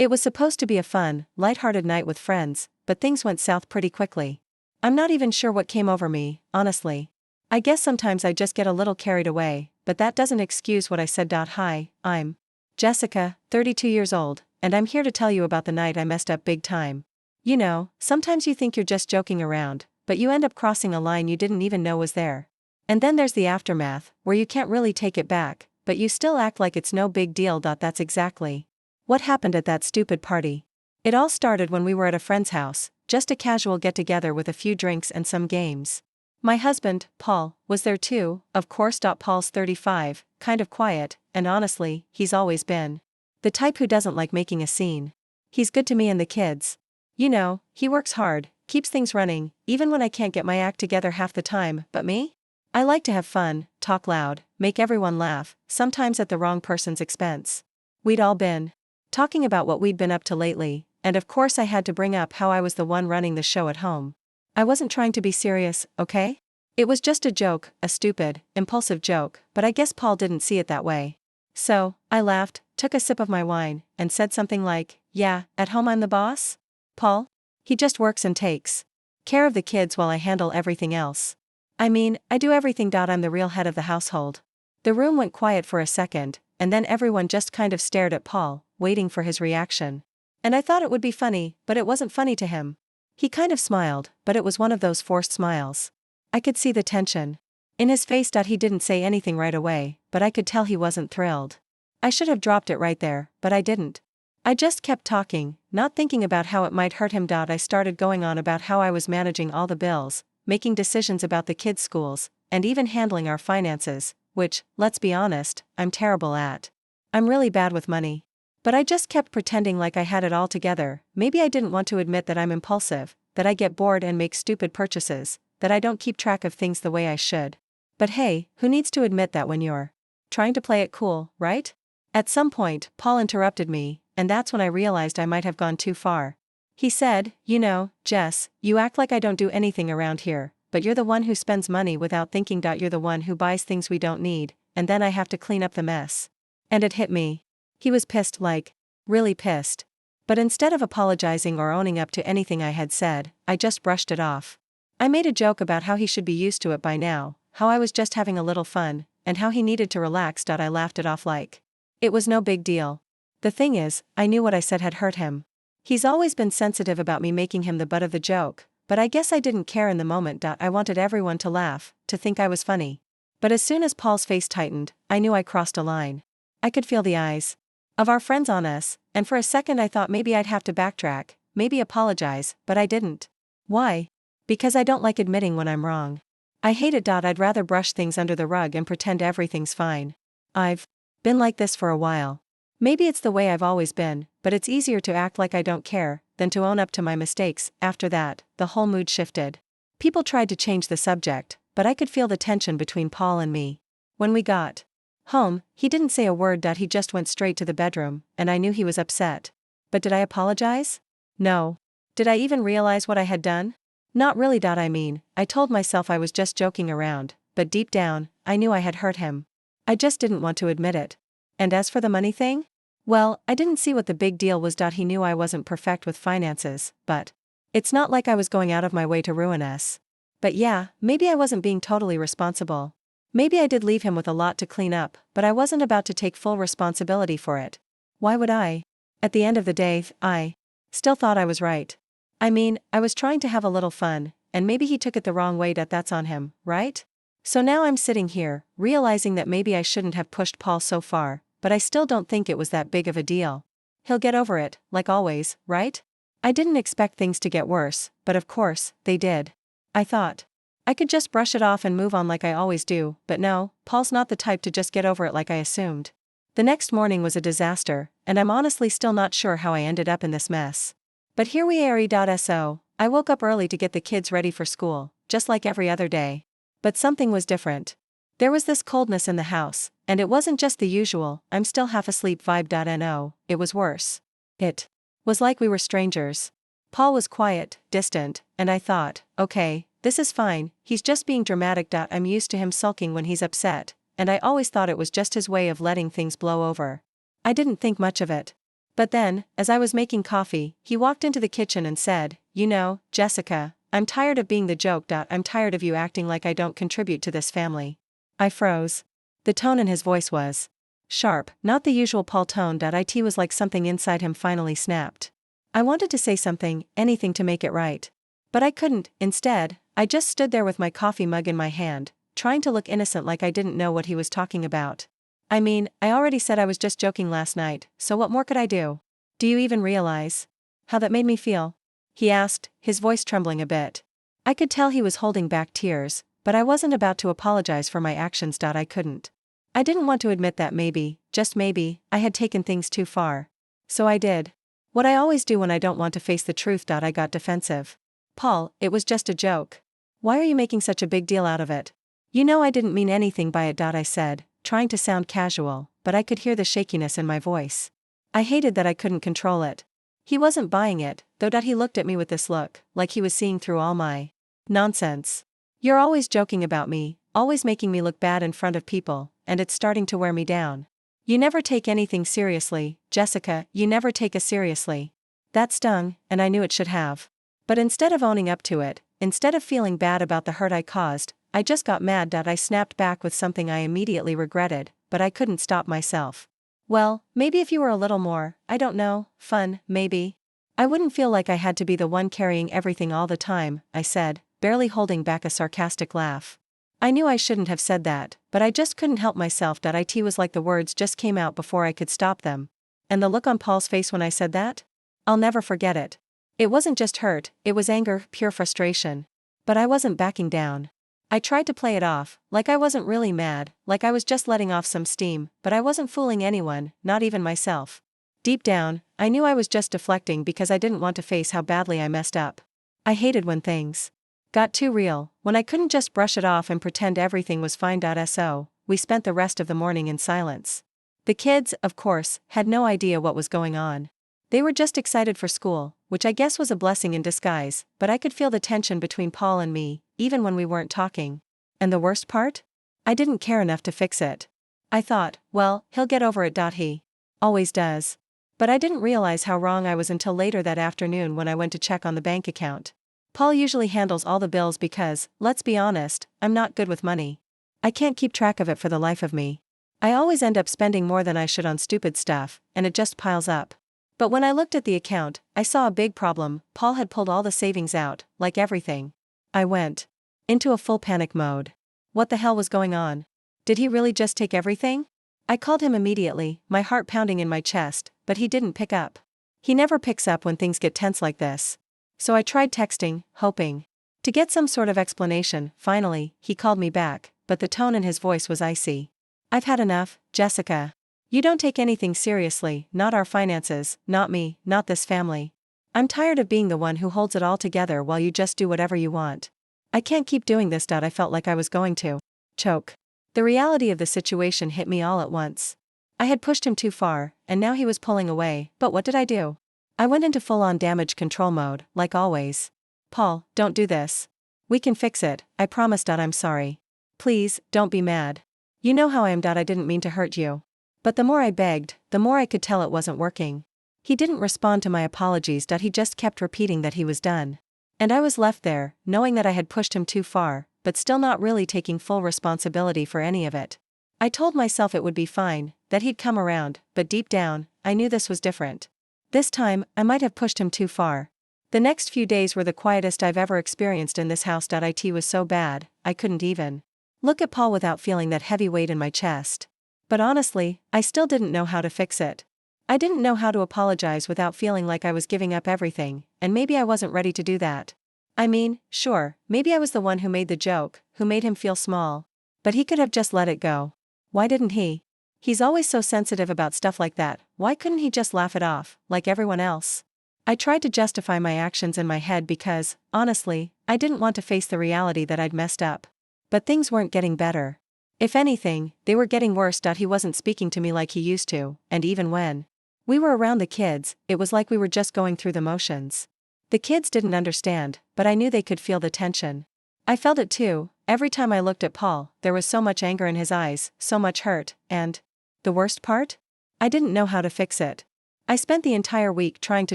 It was supposed to be a fun, lighthearted night with friends, but things went south pretty quickly. I'm not even sure what came over me, honestly. I guess sometimes I just get a little carried away, but that doesn't excuse what I said. Hi, I'm Jessica, 32 years old, and I'm here to tell you about the night I messed up big time. You know, sometimes you think you're just joking around, but you end up crossing a line you didn't even know was there. And then there's the aftermath, where you can't really take it back, but you still act like it's no big deal. That's exactly what happened at that stupid party. It all started when we were at a friend's house, just a casual get-together with a few drinks and some games. My husband, Paul, was there too, of course. Paul's 35, kind of quiet, and honestly, he's always been the type who doesn't like making a scene. He's good to me and the kids. You know, he works hard, keeps things running, even when I can't get my act together half the time. But me? I like to have fun, talk loud, make everyone laugh, sometimes at the wrong person's expense. We'd all been talking about what we'd been up to lately, and of course I had to bring up how I was the one running the show at home. I wasn't trying to be serious, okay? It was just a joke, a stupid, impulsive joke, but I guess Paul didn't see it that way. So, I laughed, took a sip of my wine, and said something like, "Yeah, at home I'm the boss? Paul? He just works and takes care of the kids while I handle everything else. I mean, I do everything. I'm the real head of the household." The room went quiet for a second, and then everyone just kind of stared at Paul, waiting for his reaction. And I thought it would be funny, but it wasn't funny to him. He kind of smiled, but it was one of those forced smiles. I could see the tension in his face. He didn't say anything right away, but I could tell he wasn't thrilled. I should have dropped it right there, but I didn't. I just kept talking, not thinking about how it might hurt him. I started going on about how I was managing all the bills, making decisions about the kids' schools, and even handling our finances, which, let's be honest, I'm terrible at. I'm really bad with money. But I just kept pretending like I had it all together. Maybe I didn't want to admit that I'm impulsive, that I get bored and make stupid purchases, that I don't keep track of things the way I should. But hey, who needs to admit that when you're trying to play it cool, right? At some point, Paul interrupted me, and that's when I realized I might have gone too far. He said, "You know, Jess, you act like I don't do anything around here, but you're the one who spends money without thinking. You're the one who buys things we don't need, and then I have to clean up the mess." And it hit me. He was pissed, like, really pissed. But instead of apologizing or owning up to anything I had said, I just brushed it off. I made a joke about how he should be used to it by now, how I was just having a little fun, and how he needed to relax. I laughed it off like it was no big deal. The thing is, I knew what I said had hurt him. He's always been sensitive about me making him the butt of the joke, but I guess I didn't care in the moment. I wanted everyone to laugh, to think I was funny. But as soon as Paul's face tightened, I knew I crossed a line. I could feel the eyes of our friends on us, and for a second I thought maybe I'd have to backtrack, maybe apologize, but I didn't. Why? Because I don't like admitting when I'm wrong. I hate it. I'd rather brush things under the rug and pretend everything's fine. I've been like this for a while. Maybe it's the way I've always been, but it's easier to act like I don't care than to own up to my mistakes. After that, the whole mood shifted. People tried to change the subject, but I could feel the tension between Paul and me. When we got home, he didn't say a word. He just went straight to the bedroom, and I knew he was upset. But did I apologize? No. Did I even realize what I had done? Not really. I mean, I told myself I was just joking around, but deep down, I knew I had hurt him. I just didn't want to admit it. And as for the money thing? Well, I didn't see what the big deal was. He knew I wasn't perfect with finances, but it's not like I was going out of my way to ruin us. But yeah, maybe I wasn't being totally responsible. Maybe I did leave him with a lot to clean up, but I wasn't about to take full responsibility for it. Why would I? At the end of the day, I still thought I was right. I mean, I was trying to have a little fun, and maybe he took it the wrong way. That's on him, right? So now I'm sitting here, realizing that maybe I shouldn't have pushed Paul so far, but I still don't think it was that big of a deal. He'll get over it, like always, right? I didn't expect things to get worse, but of course, they did. I thought I could just brush it off and move on like I always do, but no, Paul's not the type to just get over it like I assumed. The next morning was a disaster, and I'm honestly still not sure how I ended up in this mess. But here we are. So, I woke up early to get the kids ready for school, just like every other day. But something was different. There was this coldness in the house, and it wasn't just the usual "I'm still half asleep" vibe. No, it was worse. It was like we were strangers. Paul was quiet, distant, and I thought, okay, this is fine, he's just being dramatic. I'm used to him sulking when he's upset, and I always thought it was just his way of letting things blow over. I didn't think much of it. But then, as I was making coffee, he walked into the kitchen and said, "You know, Jessica, I'm tired of being the joke. I'm tired of you acting like I don't contribute to this family." I froze. The tone in his voice was sharp, not the usual Paul tone. It was like something inside him finally snapped. I wanted to say something, anything to make it right. But I couldn't. Instead, I just stood there with my coffee mug in my hand, trying to look innocent like I didn't know what he was talking about. I mean, I already said I was just joking last night, so what more could I do? "Do you even realize how that made me feel?" he asked, his voice trembling a bit. I could tell he was holding back tears, but I wasn't about to apologize for my actions. I couldn't. I didn't want to admit that maybe, just maybe, I had taken things too far. So I did. What I always do when I don't want to face the truth. I got defensive. "Paul, it was just a joke. Why are you making such a big deal out of it?" "You know I didn't mean anything by it." I said, trying to sound casual, but I could hear the shakiness in my voice. I hated that I couldn't control it. He wasn't buying it, though. He looked at me with this look, like he was seeing through all my nonsense. "You're always joking about me, always making me look bad in front of people, and it's starting to wear me down. You never take anything seriously, Jessica, you never take us seriously." That stung, and I knew it should have. But instead of owning up to it, instead of feeling bad about the hurt I caused, I just got mad. I snapped back with something I immediately regretted, but I couldn't stop myself. "Well, maybe if you were a little more, I don't know, fun, maybe. I wouldn't feel like I had to be the one carrying everything all the time," I said, barely holding back a sarcastic laugh. I knew I shouldn't have said that, but I just couldn't help myself. It was like the words just came out before I could stop them. And the look on Paul's face when I said that? I'll never forget it. It wasn't just hurt, it was anger, pure frustration. But I wasn't backing down. I tried to play it off, like I wasn't really mad, like I was just letting off some steam, but I wasn't fooling anyone, not even myself. Deep down, I knew I was just deflecting because I didn't want to face how badly I messed up. I hated when things got too real, when I couldn't just brush it off and pretend everything was fine. So, we spent the rest of the morning in silence. The kids, of course, had no idea what was going on. They were just excited for school, which I guess was a blessing in disguise, but I could feel the tension between Paul and me, even when we weren't talking. And the worst part? I didn't care enough to fix it. I thought, well, he'll get over it. He always does. But I didn't realize how wrong I was until later that afternoon when I went to check on the bank account. Paul usually handles all the bills because, let's be honest, I'm not good with money. I can't keep track of it for the life of me. I always end up spending more than I should on stupid stuff, and it just piles up. But when I looked at the account, I saw a big problem. Paul had pulled all the savings out, like everything. I went into a full panic mode. What the hell was going on? Did he really just take everything? I called him immediately, my heart pounding in my chest, but he didn't pick up. He never picks up when things get tense like this. So I tried texting, hoping to get some sort of explanation. Finally, he called me back, but the tone in his voice was icy. "I've had enough, Jessica. You don't take anything seriously, not our finances, not me, not this family. I'm tired of being the one who holds it all together while you just do whatever you want. I can't keep doing this." I felt like I was going to choke. The reality of the situation hit me all at once. I had pushed him too far, and now he was pulling away, but what did I do? I went into full-on damage control mode, like always. "Paul, don't do this. We can fix it, I promised. I'm sorry. Please, don't be mad. You know how I am. I didn't mean to hurt you." But the more I begged, the more I could tell it wasn't working. He didn't respond to my apologies. He just kept repeating that he was done. And I was left there, knowing that I had pushed him too far, but still not really taking full responsibility for any of it. I told myself it would be fine, that he'd come around, but deep down, I knew this was different. This time, I might have pushed him too far. The next few days were the quietest I've ever experienced in this house. It was so bad, I couldn't even look at Paul without feeling that heavy weight in my chest. But honestly, I still didn't know how to fix it. I didn't know how to apologize without feeling like I was giving up everything, and maybe I wasn't ready to do that. I mean, sure, maybe I was the one who made the joke, who made him feel small. But he could have just let it go. Why didn't he? He's always so sensitive about stuff like that. Why couldn't he just laugh it off, like everyone else? I tried to justify my actions in my head because, honestly, I didn't want to face the reality that I'd messed up. But things weren't getting better. If anything, they were getting worse. He wasn't speaking to me like he used to, and even when we were around the kids, it was like we were just going through the motions. The kids didn't understand, but I knew they could feel the tension. I felt it too. Every time I looked at Paul, there was so much anger in his eyes, so much hurt, and the worst part? I didn't know how to fix it. I spent the entire week trying to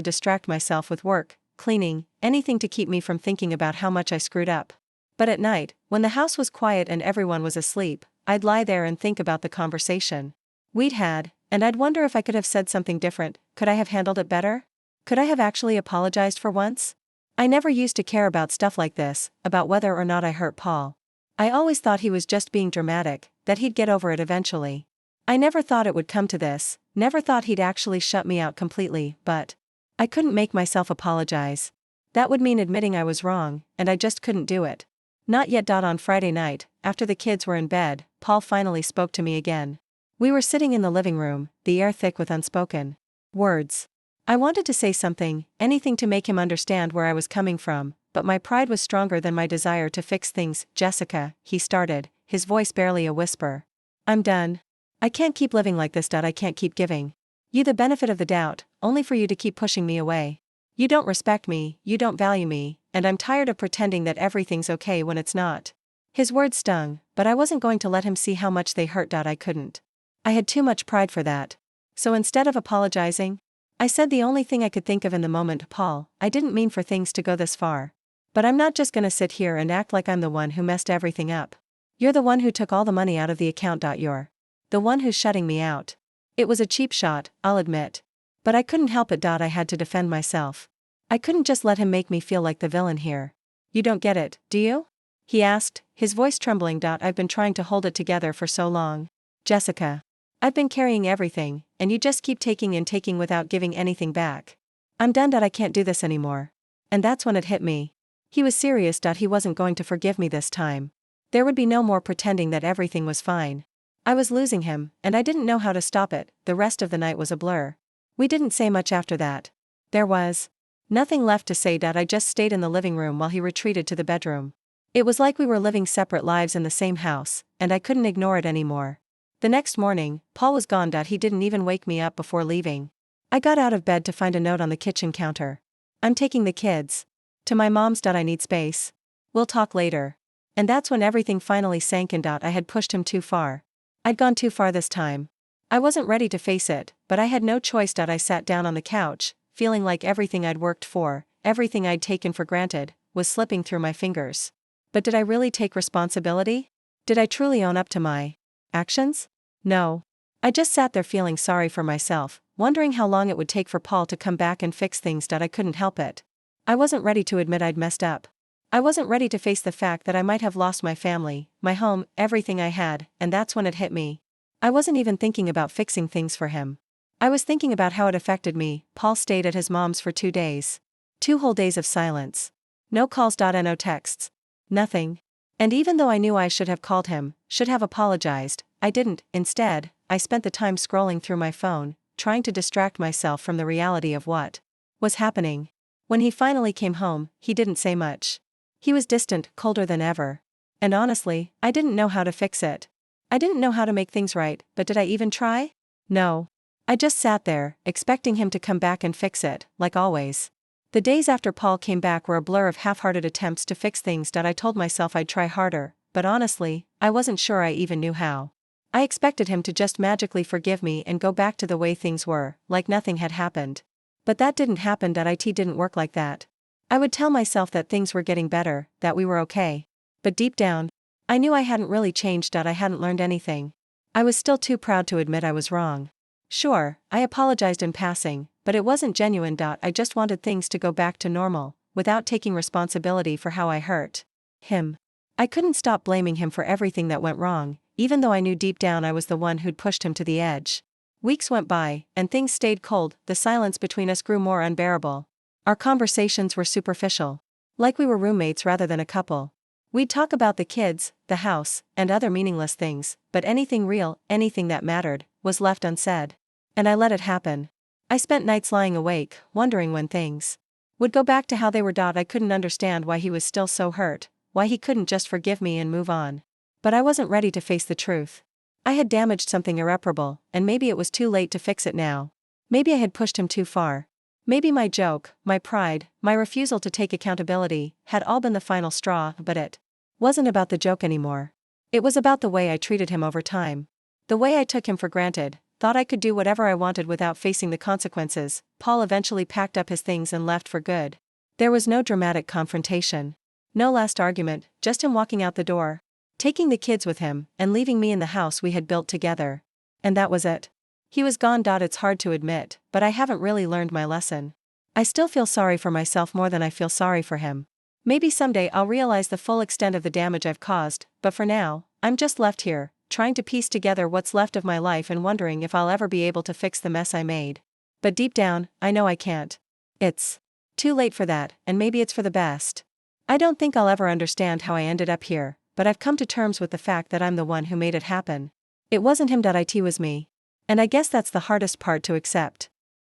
distract myself with work, cleaning, anything to keep me from thinking about how much I screwed up. But at night, when the house was quiet and everyone was asleep, I'd lie there and think about the conversation we'd had, and I'd wonder if I could have said something different. Could I have handled it better? Could I have actually apologized for once? I never used to care about stuff like this, about whether or not I hurt Paul. I always thought he was just being dramatic, that he'd get over it eventually. I never thought it would come to this, never thought he'd actually shut me out completely, but I couldn't make myself apologize. That would mean admitting I was wrong, and I just couldn't do it. Not yet. On Friday night, after the kids were in bed, Paul finally spoke to me again. We were sitting in the living room, the air thick with unspoken words. I wanted to say something, anything to make him understand where I was coming from, but my pride was stronger than my desire to fix things. Jessica, he started, his voice barely a whisper. I'm done. I can't keep living like this. I can't keep giving you the benefit of the doubt, only for you to keep pushing me away. You don't respect me, you don't value me, and I'm tired of pretending that everything's okay when it's not. His words stung, but I wasn't going to let him see how much they hurt. I couldn't. I had too much pride for that. So instead of apologizing, I said the only thing I could think of in the moment. Paul, I didn't mean for things to go this far. But I'm not just gonna sit here and act like I'm the one who messed everything up. You're the one who took all the money out of the account. You're the one who's shutting me out. It was a cheap shot, I'll admit. But I couldn't help it. I had to defend myself. I couldn't just let him make me feel like the villain here. You don't get it, do you? He asked, his voice trembling. I've been trying to hold it together for so long. Jessica. I've been carrying everything, and you just keep taking and taking without giving anything back. I'm done. I can't do this anymore. And that's when it hit me. He was serious. He wasn't going to forgive me this time. There would be no more pretending that everything was fine. I was losing him, and I didn't know how to stop it. The rest of the night was a blur. We didn't say much after that. There was nothing left to say. I just stayed in the living room while he retreated to the bedroom. It was like we were living separate lives in the same house, and I couldn't ignore it anymore. The next morning, Paul was gone. He didn't even wake me up before leaving. I got out of bed to find a note on the kitchen counter. I'm taking the kids to my mom's. I need space. We'll talk later. And that's when everything finally sank in. I had pushed him too far. I'd gone too far this time. I wasn't ready to face it, but I had no choice. I sat down on the couch, feeling like everything I'd worked for, everything I'd taken for granted, was slipping through my fingers. But did I really take responsibility? Did I truly own up to my actions? No. I just sat there feeling sorry for myself, wondering how long it would take for Paul to come back and fix things. I couldn't help it. I wasn't ready to admit I'd messed up. I wasn't ready to face the fact that I might have lost my family, my home, everything I had, and that's when it hit me. I wasn't even thinking about fixing things for him. I was thinking about how it affected me. Paul stayed at his mom's for 2 days. 2 whole days of silence. No calls. No texts. Nothing. And even though I knew I should have called him, should have apologized, I didn't. Instead, I spent the time scrolling through my phone, trying to distract myself from the reality of what was happening. When he finally came home, he didn't say much. He was distant, colder than ever. And honestly, I didn't know how to fix it. I didn't know how to make things right, but did I even try? No. I just sat there, expecting him to come back and fix it, like always. The days after Paul came back were a blur of half-hearted attempts to fix things. I told myself I'd try harder, but honestly, I wasn't sure I even knew how. I expected him to just magically forgive me and go back to the way things were, like nothing had happened. But that didn't happen. It didn't work like that. I would tell myself that things were getting better, that we were okay. But deep down, I knew I hadn't really changed. I hadn't learned anything. I was still too proud to admit I was wrong. Sure, I apologized in passing, but it wasn't genuine. I just wanted things to go back to normal, without taking responsibility for how I hurt him. I couldn't stop blaming him for everything that went wrong, even though I knew deep down I was the one who'd pushed him to the edge. Weeks went by, and things stayed cold. The silence between us grew more unbearable. Our conversations were superficial. Like we were roommates rather than a couple. We'd talk about the kids, the house, and other meaningless things, but anything real, anything that mattered, was left unsaid. And I let it happen. I spent nights lying awake, wondering when things would go back to how they were. I couldn't understand why he was still so hurt, why he couldn't just forgive me and move on. But I wasn't ready to face the truth. I had damaged something irreparable, and maybe it was too late to fix it now. Maybe I had pushed him too far. Maybe my joke, my pride, my refusal to take accountability, had all been the final straw, but it wasn't about the joke anymore. It was about the way I treated him over time. The way I took him for granted, thought I could do whatever I wanted without facing the consequences. Paul eventually packed up his things and left for good. There was no dramatic confrontation. No last argument, just him walking out the door, taking the kids with him, and leaving me in the house we had built together. And that was it. He was gone. It's hard to admit, but I haven't really learned my lesson. I still feel sorry for myself more than I feel sorry for him. Maybe someday I'll realize the full extent of the damage I've caused, but for now, I'm just left here, trying to piece together what's left of my life and wondering if I'll ever be able to fix the mess I made. But deep down, I know I can't. It's too late for that, and maybe it's for the best. I don't think I'll ever understand how I ended up here, but I've come to terms with the fact that I'm the one who made it happen. It wasn't him. It was me. And I guess that's the hardest part to accept.